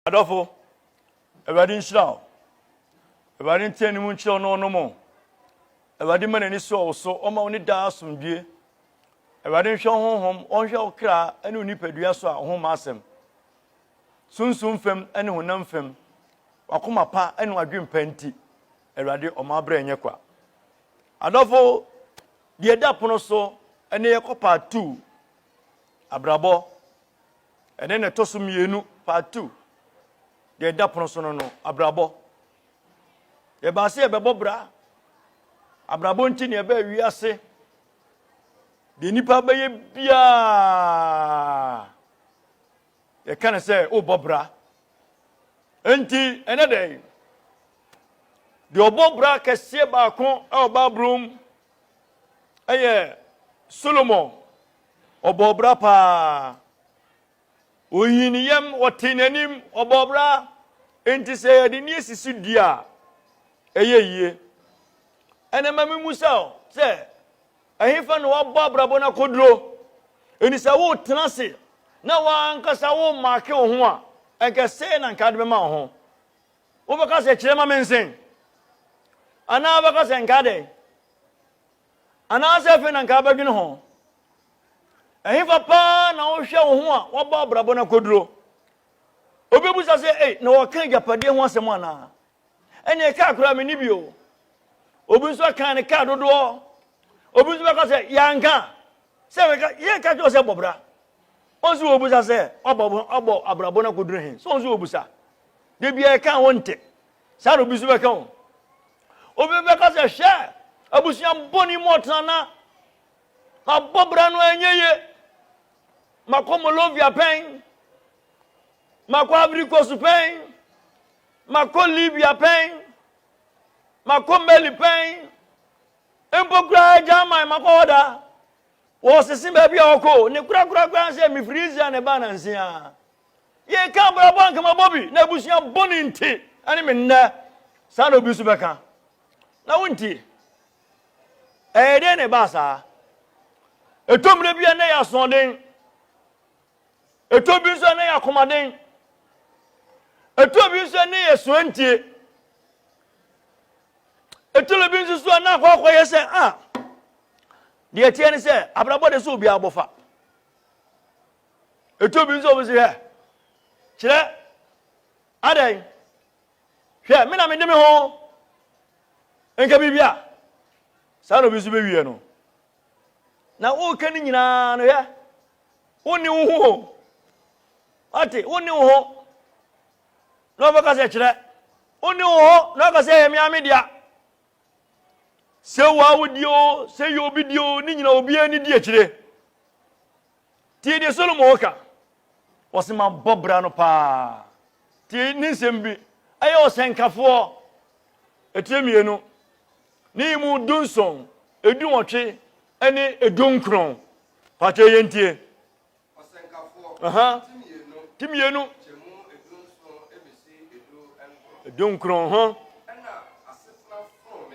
Adolfo, Evadin Shroud, Evadin Tennimuncho no more. Evadin man any so only das from dear. Evadin show home, on shall cry, and you nip a duaswa, home assem. Soon fem, and who none fem. Wakuma pa, and I dream penty. Evadin or my brain yakwa. Adolfo, the adapono and the part 2. Abrabo, and then a tosum yenu, part 2. The adapono no, abrabo. The basi a bebobra. Abrabo ntini ebe wiase. The nipa beye bia. You can't say, oh, bobra. Enti, another. The obobra kese ba kon e babrum. Eye Solomon obobra pa. Oyiniyem otinanim obobra. Enti se de ni sisi dia. Eye ye. Ene mami Musa se ahifa no obobra bona kodro. Eni se wo tenase na wa ankasa wo make wo ho a enke se na nka de ma wo ho. Wo baka se kire ma mensen. Ana baka se nka de. Ana se fe na nka ba dwene ho. Ahifa pa na wo hwe wo ho a wo obobra bona kodro. Obebusa se na wo kan japade ho asem ana. Ene ka akura me ni bio. Obi nso kan ne ka dodo. Obi nso baka se yanka. Se we ka ye ka jo se bobra. Onzu obusa se obo abrabo na kodro hin. So onzu obusa. De bia ka wonte. Sa ro bisu beka won. Obi beka se hwe abusia boni motana. Ma bobra no enyeye. Makomo lovia pen. Mako Afriko su pen. Mako Libya pen. Mako Mali pen. Empokra jama mako oda. Wo sisi baby oko ni kura se mi freezer ne banansia. Ye ka bra bank ma bobi na busia boni nti ani me nna sa no bisu beka. Na wonti. De ne basa. Etomre bia na ya sonden. Etobi so na ya komaden. Etobi so na ya soantie. Etolobi so na kwakwa yese de tie ne se abrabo de so bi abofa. Etobi so obi se kire adan hwe me na me de me ho enka bibia sa no bi so be wie no na o ka ni nyina no hwe woni wo ho ate woni wo ho no baka se kire woni wo ho no ka se mi amedia se wa wodio se yo bidio ni nyina obi ani die kire tie de Solomon oka osima bobra no pa tie ni sembi ayo osenkafo etiemienu ni mu dunson edunwotwe ene edunkron pate yentie osenkafo timienu chemu edunson ebisi edunkron ha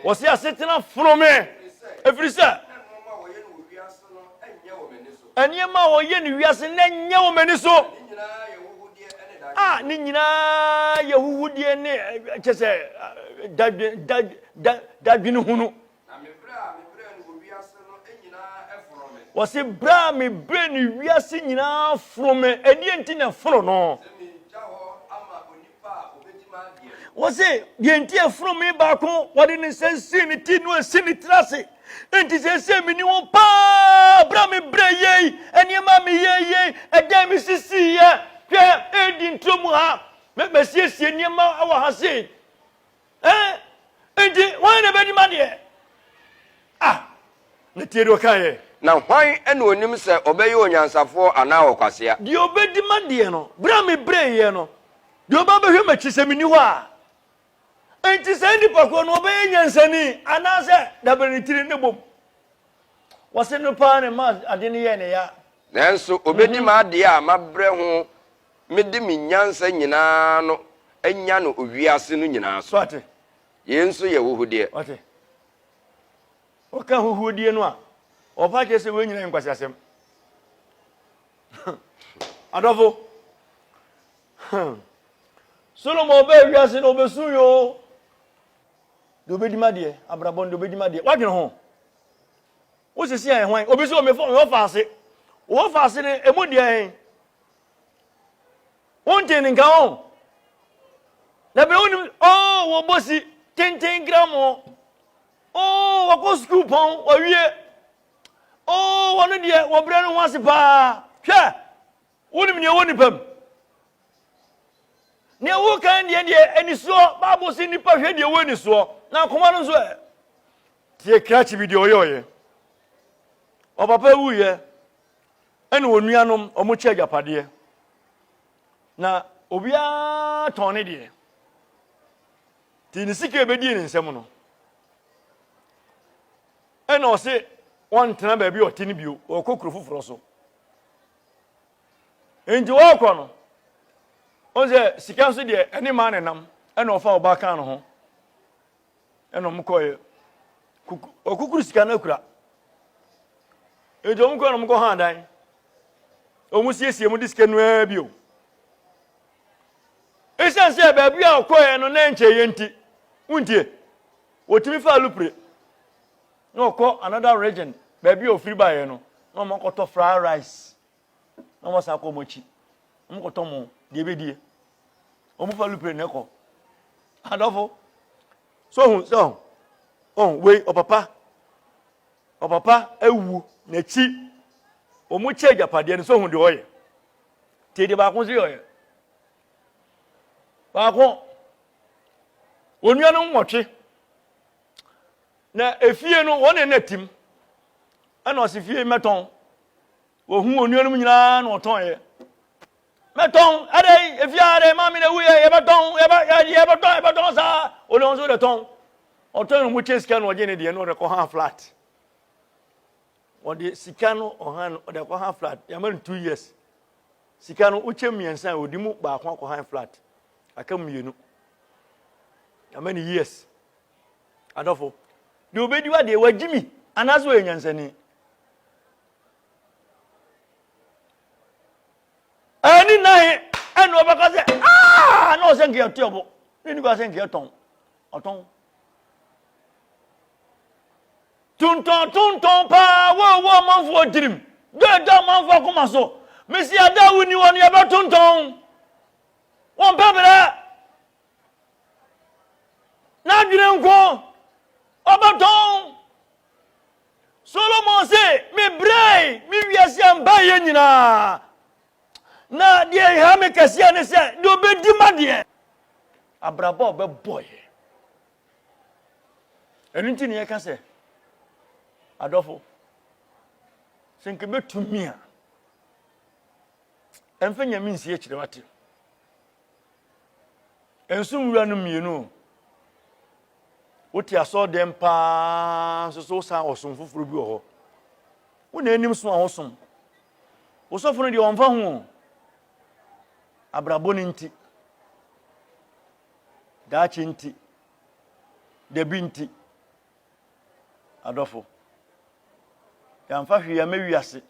wasi asetena frome efrisa eniyema wo ye ni wiase na nya wo mani so ni nyina ye huhudie ne chese dadwini hunu na me bra no wiase no enyina efrome wasi bra me bre ni wiase nyina frome eni enti na fro no wose yenti afrome ba ko wode ne sensi ni ti no esi ni trase enti sensi mi ni won pa bra me bre yei eni ma me yei eda mi sisi ye hwe edi ntomu ha me siesie ni ma awa ha se enti wan na be di ma de ne tie do kan ye na hwan ene onim se obeye onyansafo ana okwasea di obedi ma de no bra me bre ye no di obabehwe ma chisemi ho a enti sendi pako no be nyansani anase dabenitiri ne bom wase no pa ne ma ade ne ye ne ya nanso obedi ma de a mabre ho mede mi nyansa nyina no anya no owiase no nyina so ate yenso ye wohudie ate oka hohudie no a opa kese we nyina nkwasi asem Adolfo Solomon be wiase no besu yo. Do be di madie, abrabon do be di madie. Wa dwene ho. Wo sisi an hwan, obesu o me fa ase. Wo fa ase ne emu die hen. Won tin nka ho. Na be woni wo bosi 10 gram o. Wa ko school pon, wa wie. Wonu die, wo bre no ho ase pa. Hwe. Woni me woni pam. Ne wo kan die eni so, Bible si nipa hwe die woni so. Na koma no so e. Tie krachi video yoye. O papa wuye. Ene onuanom omo che agapade. Na obia tone die. Ti ni sike be die ni nsem no. Ene o se won tena ba bi o tini bio, o kokuro fufuro so. Enji wo kwa no. Oze sika so die ene ma nenam, ene o fa oba kan no ho. Ene o mkoye. Okukuru sika na kura. Ejo mko na mko ha dan. O musiesie mu diske no abio. Esanse ba bia okoye no na nche yenti. Untie. Wotimi fa lupre. No ko another region. Ba bia ofiri ba ye no. No mo koto fried rice. No mo sa ko mochi. Mo koto mo de be die. O mu fa lupre ne ko. Adofo. So. We o papa ewu na chi o mu che japade ne so hu de oye te de ba ko si oye ba ko onua no nwotwe na efie no won na tim ana o si fie meton wo hu onua no nyina na oton ye meton ade efie ade mami na wu ye beton sa o le onzo de ton oton mu che sika no oje ne de no re ko ha flat. Or the Sikano or Han or the Kohan flat, Yaman 2 years. Sikano Uchemi and San would move back one Kohan flat. I come you know. How many years? I don't know. You obey you are there were Jimmy, and as well, Yansani. Any night, and over no, thank you, Tiobo. Then you go thank your tongue. Or tongue. Tunton pa wo man fo dream do man fo kuma so mesi ada wuni woni e ba tunton won pebere na dwire nko obaton Solomon say me brai mi wiase amba ye nyina na de ha me kase ne se do be di made abrabo be boy enunti ne ye ka se Adolfo, senke betumi a emfanya minsi ekire wate ensum wura no mienu woti aso dem pa so sa osom foforo bi ho wona enim so a osom osofo no de onfa ho abrabo ni nti daachi nti debi nti Adolfo yamfa hwe ya mewiase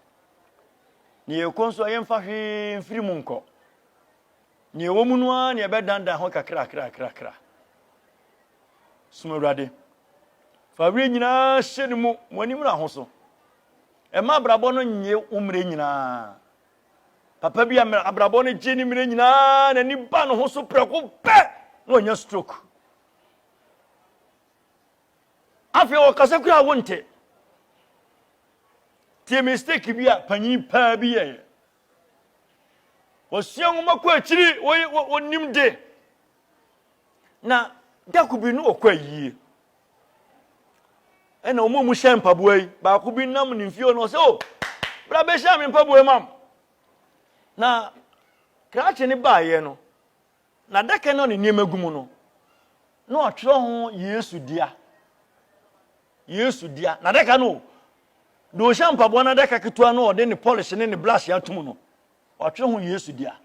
ni ekonso yemfa hwe mfiri mu nko ni ewomu no a ni ebedanda ho kakra sumawrade fa wi nyina hyeni mu wani mra ho so e ma abrabo no nye umre nyina papa bi abrabo no je ni mre nyina na ni ba no ho so preko pe no nya stroke afi o kasakura wonte tie mistake bi a panyin pa bi ye wosian makwa akiri wonim de na dakubi no okwa yie ena omo mu hye mpaboai ba ko bi nam ni mfio no se o bra be hye me mpaboai mam na krache ne ba ye no na daka no ne niemagumu no na otwero ho Yesu dia na daka no do hye mpaboai na daka ketua no ode ne polish ne blush ya tum no otwero ho Yesu dia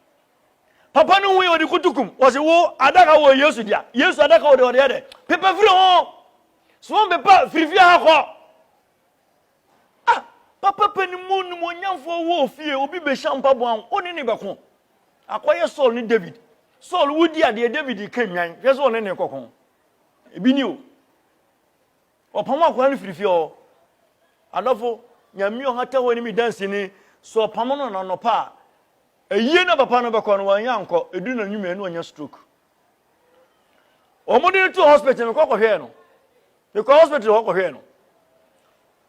papa no hu odi kutukum wo se wo adaka wo Yesu dia Yesu adaka wo de ode pepa firi ho so be pa frifia ha ko papa penimu no nyamfo wo fie obi be hye mpaboai oni ne be ko akoye Saul ni David Saul wudi ade David kanyan hwe so ne kokon ebi ni o opama kwa ni firifi o adofo nyame o hata woni mi dance ni so opama no na no pa eyie na papa no bekọ no wanya nkọ edu na nwume no anya stroke omodi to hospital ko hwe no because hospital ko hwe no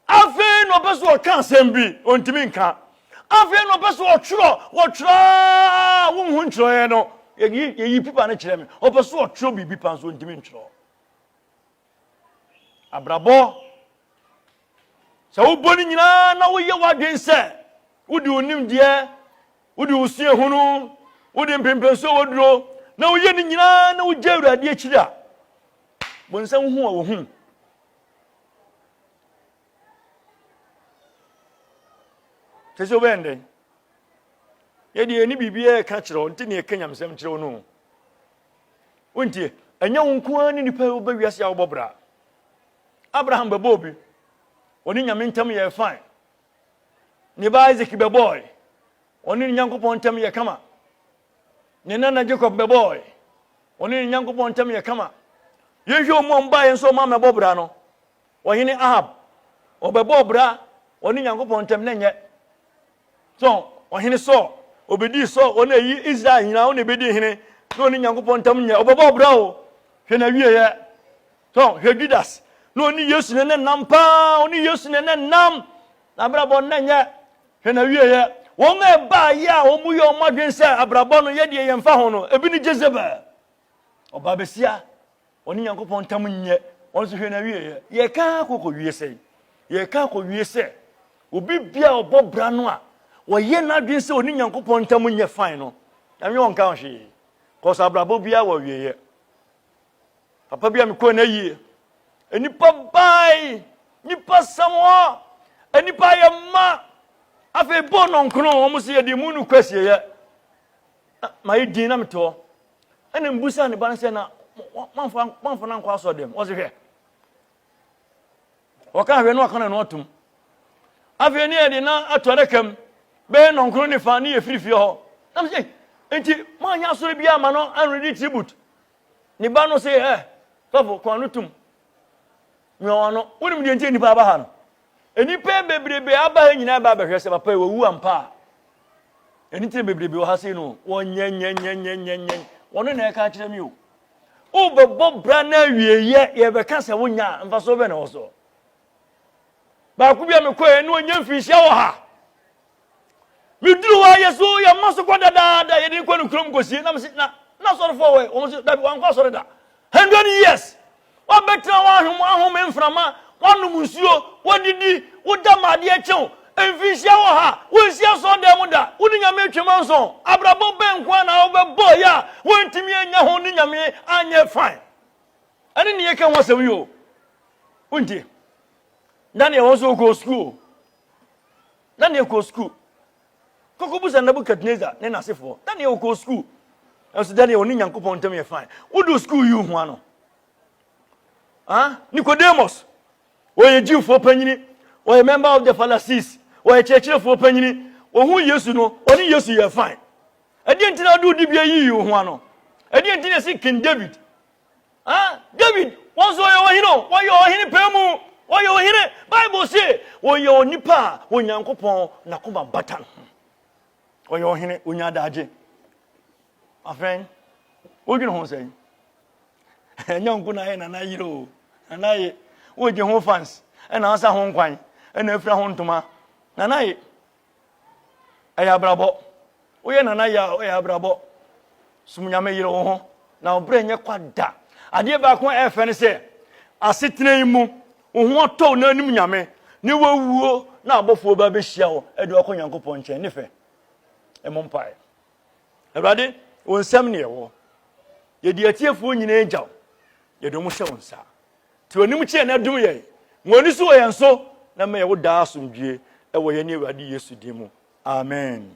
afi no beso o kan sembi ontimi nka afi no beso o tworo wo hu ntro ye no ye pipa na kire me o beso o tworo bibi pan so ontimi ntro abrabo sa wo boni nyina na wo ye wadwen se wodi onim de wodi usie hunu wodi mpempenso woduro na wo ye ni nyina na wo gye urade akira bonsan hu wo hu teso bende ye di eni bibie ka kire nti ne kanyam sem kire no wontie anya wonku ani nipa wo ba wiase ya wo bobra Abraham be bobi oni nyame ntam ye fine ni ba Isaac be boy oni nyankopon ntam ye kama ni nana Jacob be boy oni nyankopon ntam ye kama ye hwe mo mba ye so ma me bobra no ohini Ahab obe bobra oni nyankopon ntam na nye so ohini so obedi so oni yi Israel hina oni bedi hine no oni nyankopon ntam nye obe bobra o hwe na wie ye so hwe Judas no ni Yesu ne nampa oni Yesu ne nam na brabo na nye hwe na wie ye won e ba ya o mu yo madwen se abrabo no ye de ye mfa ho no ebi ni Jezebel oba besia oni nyankopon tam nye on so hwe na wie ye ka akoko wie se ye ka akoko wie se obi bia obobra no a wo ye na dwen se oni nyankopon tam nye fine no na me won ka hwe ko so abrabo bia wo wie ye papa bia me ko na yie enipa bai nipa samwa enipa yema afi bono nkro omo se yedi munu kwasie ye ma yedi na meto ene mbusa ne ban se na manfa na nkwa so dem wo se hwe waka hwe no akana no otum afi ne yedi na atore kam be no nkro ne fa ne ye firifie ho na me se enti ma nya so bia ma no anredi tribute ni ba no se tofo kwa no tum nyono wonim de ntie nipa aba ha no enipa bebrebe aba ha nyina ba behwe se papa ewu ampa enite bebrebe wo ha se no wonyenyenyenyenyenyen wono na eka kire mi o bebo bra na wieye ye be ka se wonya mfa so be na wo so ba ku bia me ko enu onya mfihia wo ha mi duru wa yesu ya maso kwa dada ye din ko no krom gosie na me na so fo we wo so da bi wan ko so da 100 years wa betra wa ahom mframa wanum nsuo wodidi wodamade achew emfihia wo ha wonsia so dem da woni nyame atwema nso abrabo benkwa na wo bebo ya wontimi anya ho ni nyame anye fine ani ne yeke ho asem yo unti Daniel also go school Daniel go school kokobusa Nebukadnezar ne na sefo Daniel go school so Daniel oni nyankopon tam ye fine wo do school you ho ano Nicodemus oye Jew for panyini oye member of the Pharisees oye church for panyini ohun Yesu no oni Yesu ye fine edi entina do di bia yi ho ano edi entina si King David David wonso oye ohino oye ohini pemu oye ohini Bible say oye onipa onyankopon nakoma batan oye ohini onyadaje my friend odwene ho say enyanku na ye na yiro anaye woje ho fans ena asa ho nkwan ena afira ho ntoma nanaye aya brabo oye nanaye aya brabo sumunyame yiro ho na obre nye kwada ade ba ko efe ne se asetena imu ho to na anim nyame ne wawuo na abofo ba be hia wo ede okonyankopon nche ne fe emompai Awurade wonsam ne wo ye di atiefo nyina egyaw ye do mo hye wonsa ti onim chi na dum ye ngoni so ye nso na me ye wo da asomdwie e wo ye ne Awurade Yesu di mu amen.